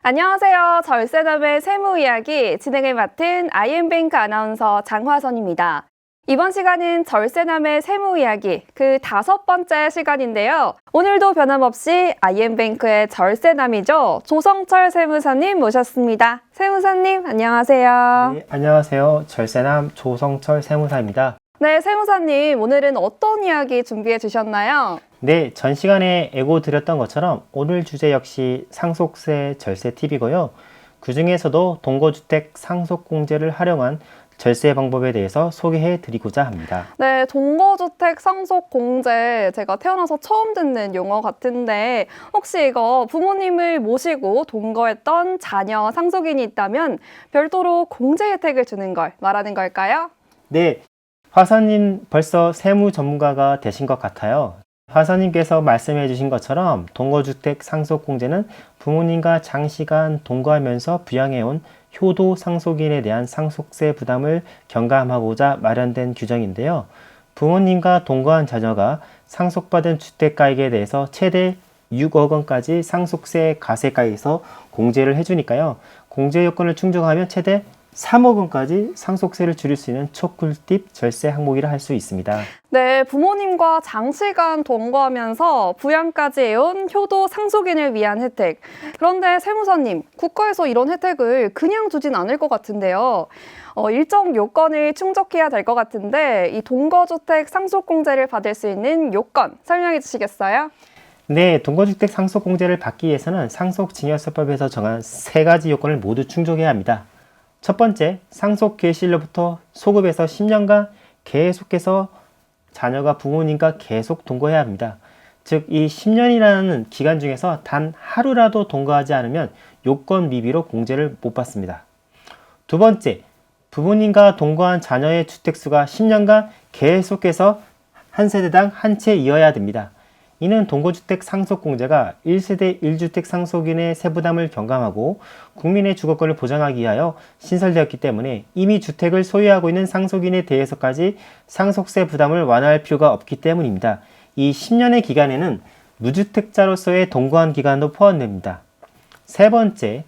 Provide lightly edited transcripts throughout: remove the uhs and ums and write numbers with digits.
안녕하세요. 절세남의 세무 이야기 진행을 맡은 IM뱅크 아나운서 장화선입니다. 이번 시간은 절세남의 세무 이야기 그 5번째 시간인데요. 오늘도 변함없이 IM뱅크의 절세남이죠. 조성철 세무사님 모셨습니다. 세무사님 안녕하세요. 네, 안녕하세요. 절세남 조성철 세무사입니다. 네, 세무사님 오늘은 어떤 이야기 준비해 주셨나요? 네, 전 시간에 예고 드렸던 것처럼 오늘 주제 역시 상속세 절세 팁이고요. 그 중에서도 동거주택 상속공제를 활용한 절세 방법에 대해서 소개해 드리고자 합니다. 네, 동거주택 상속공제 제가 태어나서 처음 듣는 용어 같은데 혹시 이거 부모님을 모시고 동거했던 자녀 상속인이 있다면 별도로 공제 혜택을 주는 걸 말하는 걸까요? 네, 화사님 벌써 세무 전문가가 되신 것 같아요. 화사님께서 말씀해 주신 것처럼 동거주택 상속공제는 부모님과 장시간 동거하면서 부양해온 효도 상속인에 대한 상속세 부담을 경감하고자 마련된 규정인데요. 부모님과 동거한 자녀가 상속받은 주택가액에 대해서 최대 6억 원까지 상속세 가세가에서 공제를 해주니까요. 공제 요건을 충족하면 최대 3억 원까지 상속세를 줄일 수 있는 초꿀팁 절세 항목이라 할 수 있습니다. 네, 부모님과 장시간 동거하면서 부양까지 해온 효도 상속인을 위한 혜택. 그런데 세무사님, 국가에서 이런 혜택을 그냥 주진 않을 것 같은데요. 일정 요건을 충족해야 될 것 같은데 이 동거주택 상속공제를 받을 수 있는 요건 설명해 주시겠어요? 네, 동거주택 상속공제를 받기 위해서는 상속증여세법에서 정한 3가지 요건을 모두 충족해야 합니다. 첫 번째, 상속 개시일로부터 소급해서 10년간 계속해서 자녀가 부모님과 계속 동거해야 합니다. 즉, 이 10년이라는 기간 중에서 단 하루라도 동거하지 않으면 요건 미비로 공제를 못 받습니다. 두 번째, 부모님과 동거한 자녀의 주택수가 10년간 계속해서 한 세대당 한 채 이어야 됩니다. 이는 동거주택 상속공제가 1세대 1주택 상속인의 세부담을 경감하고 국민의 주거권을 보장하기 위하여 신설되었기 때문에 이미 주택을 소유하고 있는 상속인에 대해서까지 상속세 부담을 완화할 필요가 없기 때문입니다. 이 10년의 기간에는 무주택자로서의 동거한 기간도 포함됩니다. 세 번째,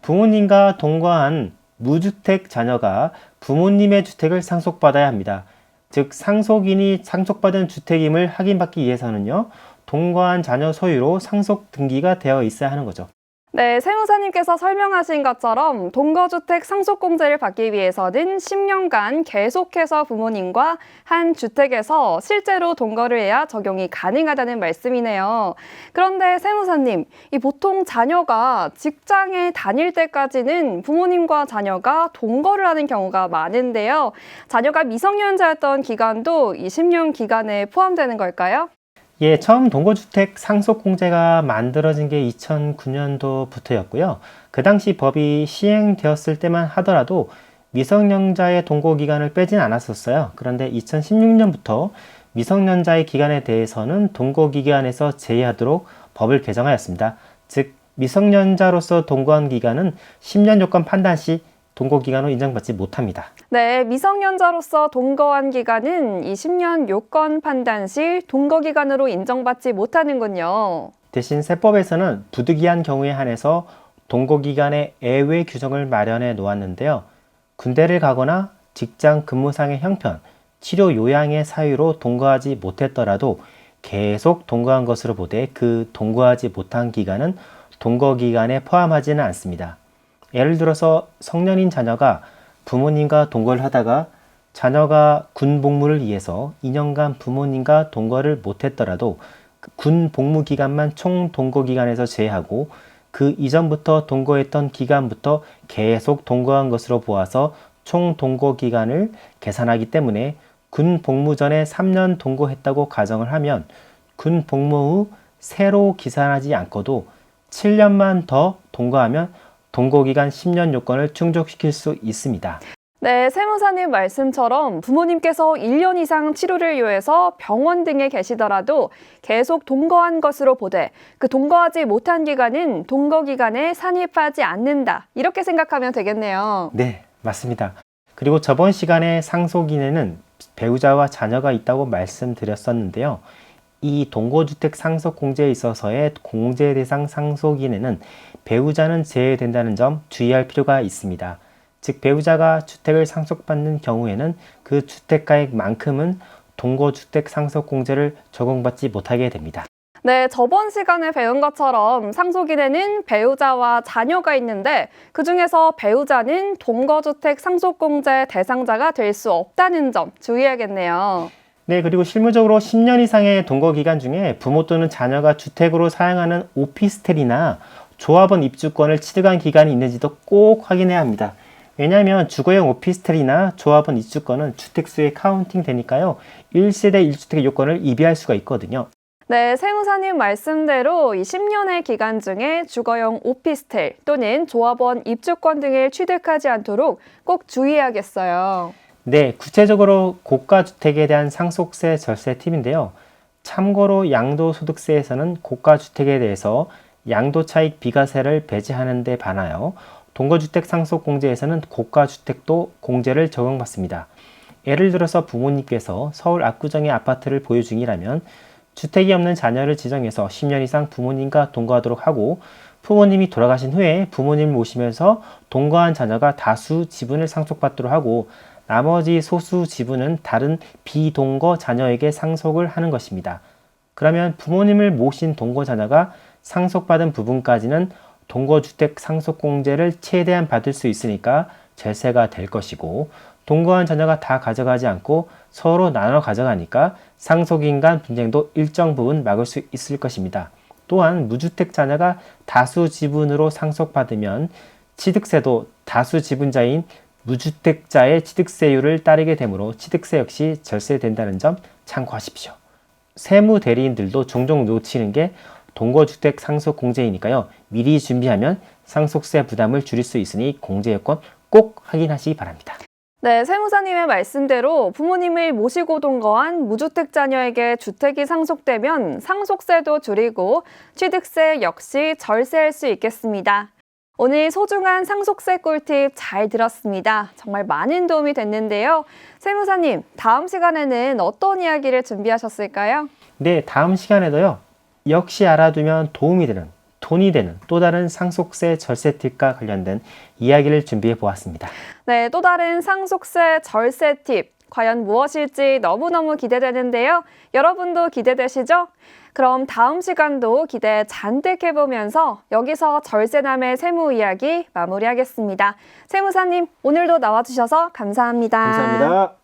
부모님과 동거한 무주택 자녀가 부모님의 주택을 상속받아야 합니다. 즉, 상속인이 상속받은 주택임을 확인받기 위해서는요, 동거한 자녀 소유로 상속 등기가 되어 있어야 하는 거죠. 네, 세무사님께서 설명하신 것처럼 동거주택 상속공제를 받기 위해서는 10년간 계속해서 부모님과 한 주택에서 실제로 동거를 해야 적용이 가능하다는 말씀이네요. 그런데 세무사님, 이 보통 자녀가 직장에 다닐 때까지는 부모님과 자녀가 동거를 하는 경우가 많은데요. 자녀가 미성년자였던 기간도 이 10년 기간에 포함되는 걸까요? 예, 처음 동거주택 상속공제가 만들어진 게 2009년도부터였고요. 그 당시 법이 시행되었을 때만 하더라도 미성년자의 동거기간을 빼진 않았었어요. 그런데 2016년부터 미성년자의 기간에 대해서는 동거기간에서 제외하도록 법을 개정하였습니다. 즉, 미성년자로서 동거한 기간은 10년 요건 판단 시 동거기간으로 인정받지 못합니다. 네, 미성년자로서 동거한 기간은 20년 요건 판단 시 동거기간으로 인정받지 못하는군요. 대신 세법에서는 부득이한 경우에 한해서 동거기간의 예외 규정을 마련해 놓았는데요. 군대를 가거나 직장 근무상의 형편, 치료 요양의 사유로 동거하지 못했더라도 계속 동거한 것으로 보되 그 동거하지 못한 기간은 동거기간에 포함하지는 않습니다. 예를 들어서 성년인 자녀가 부모님과 동거를 하다가 자녀가 군 복무를 위해서 2년간 부모님과 동거를 못했더라도 군 복무 기간만 총 동거 기간에서 제외하고 그 이전부터 동거했던 기간부터 계속 동거한 것으로 보아서 총 동거 기간을 계산하기 때문에 군 복무 전에 3년 동거했다고 가정을 하면 군 복무 후 새로 기산하지 않고도 7년만 더 동거하면 동거기간 10년 요건을 충족시킬 수 있습니다. 네, 세무사님 말씀처럼 부모님께서 1년 이상 치료를 요해서 병원 등에 계시더라도 계속 동거한 것으로 보되 그 동거하지 못한 기간은 동거기간에 산입하지 않는다. 이렇게 생각하면 되겠네요. 네, 맞습니다. 그리고 저번 시간에 상속인에는 배우자와 자녀가 있다고 말씀드렸었는데요. 이 동거주택 상속공제에 있어서의 공제 대상 상속인에는 배우자는 제외된다는 점 주의할 필요가 있습니다. 즉 배우자가 주택을 상속받는 경우에는 그 주택가액만큼은 동거주택 상속공제를 적용받지 못하게 됩니다. 네, 저번 시간에 배운 것처럼 상속인에는 배우자와 자녀가 있는데 그중에서 배우자는 동거주택 상속공제 대상자가 될 수 없다는 점 주의해야겠네요. 네, 그리고 실무적으로 10년 이상의 동거 기간 중에 부모 또는 자녀가 주택으로 사용하는 오피스텔이나 조합원 입주권을 취득한 기간이 있는지도 꼭 확인해야 합니다. 왜냐하면 주거용 오피스텔이나 조합원 입주권은 주택수에 카운팅 되니까요. 1세대 1주택 요건을 이비할 수가 있거든요. 네, 세무사님 말씀대로 이 10년의 기간 중에 주거용 오피스텔 또는 조합원 입주권 등을 취득하지 않도록 꼭 주의해야겠어요. 네, 구체적으로 고가주택에 대한 상속세 절세 팁인데요. 참고로 양도소득세에서는 고가주택에 대해서 양도차익 비과세를 배제하는 데 반하여 동거주택 상속공제에서는 고가주택도 공제를 적용받습니다. 예를 들어서 부모님께서 서울 압구정의 아파트를 보유 중이라면 주택이 없는 자녀를 지정해서 10년 이상 부모님과 동거하도록 하고 부모님이 돌아가신 후에 부모님을 모시면서 동거한 자녀가 다수 지분을 상속받도록 하고 나머지 소수 지분은 다른 비동거 자녀에게 상속을 하는 것입니다. 그러면 부모님을 모신 동거 자녀가 상속받은 부분까지는 동거주택 상속공제를 최대한 받을 수 있으니까 절세가 될 것이고 동거한 자녀가 다 가져가지 않고 서로 나눠 가져가니까 상속인 간 분쟁도 일정 부분 막을 수 있을 것입니다. 또한 무주택 자녀가 다수 지분으로 상속받으면 취득세도 다수 지분자인 무주택자의 취득세율을 따르게 되므로 취득세 역시 절세된다는 점 참고하십시오. 세무 대리인들도 종종 놓치는 게 동거주택 상속공제이니까요. 미리 준비하면 상속세 부담을 줄일 수 있으니 공제 여건 꼭 확인하시기 바랍니다. 네, 세무사님의 말씀대로 부모님을 모시고 동거한 무주택 자녀에게 주택이 상속되면 상속세도 줄이고 취득세 역시 절세할 수 있겠습니다. 오늘 소중한 상속세 꿀팁 잘 들었습니다. 정말 많은 도움이 됐는데요. 세무사님, 다음 시간에는 어떤 이야기를 준비하셨을까요? 네, 다음 시간에도요. 역시 알아두면 도움이 되는, 돈이 되는 또 다른 상속세 절세 팁과 관련된 이야기를 준비해 보았습니다. 네, 또 다른 상속세 절세 팁, 과연 무엇일지 너무너무 기대되는데요. 여러분도 기대되시죠? 그럼 다음 시간도 기대 잔뜩 해보면서 여기서 절세남의 세무 이야기 마무리하겠습니다. 세무사님, 오늘도 나와주셔서 감사합니다. 감사합니다.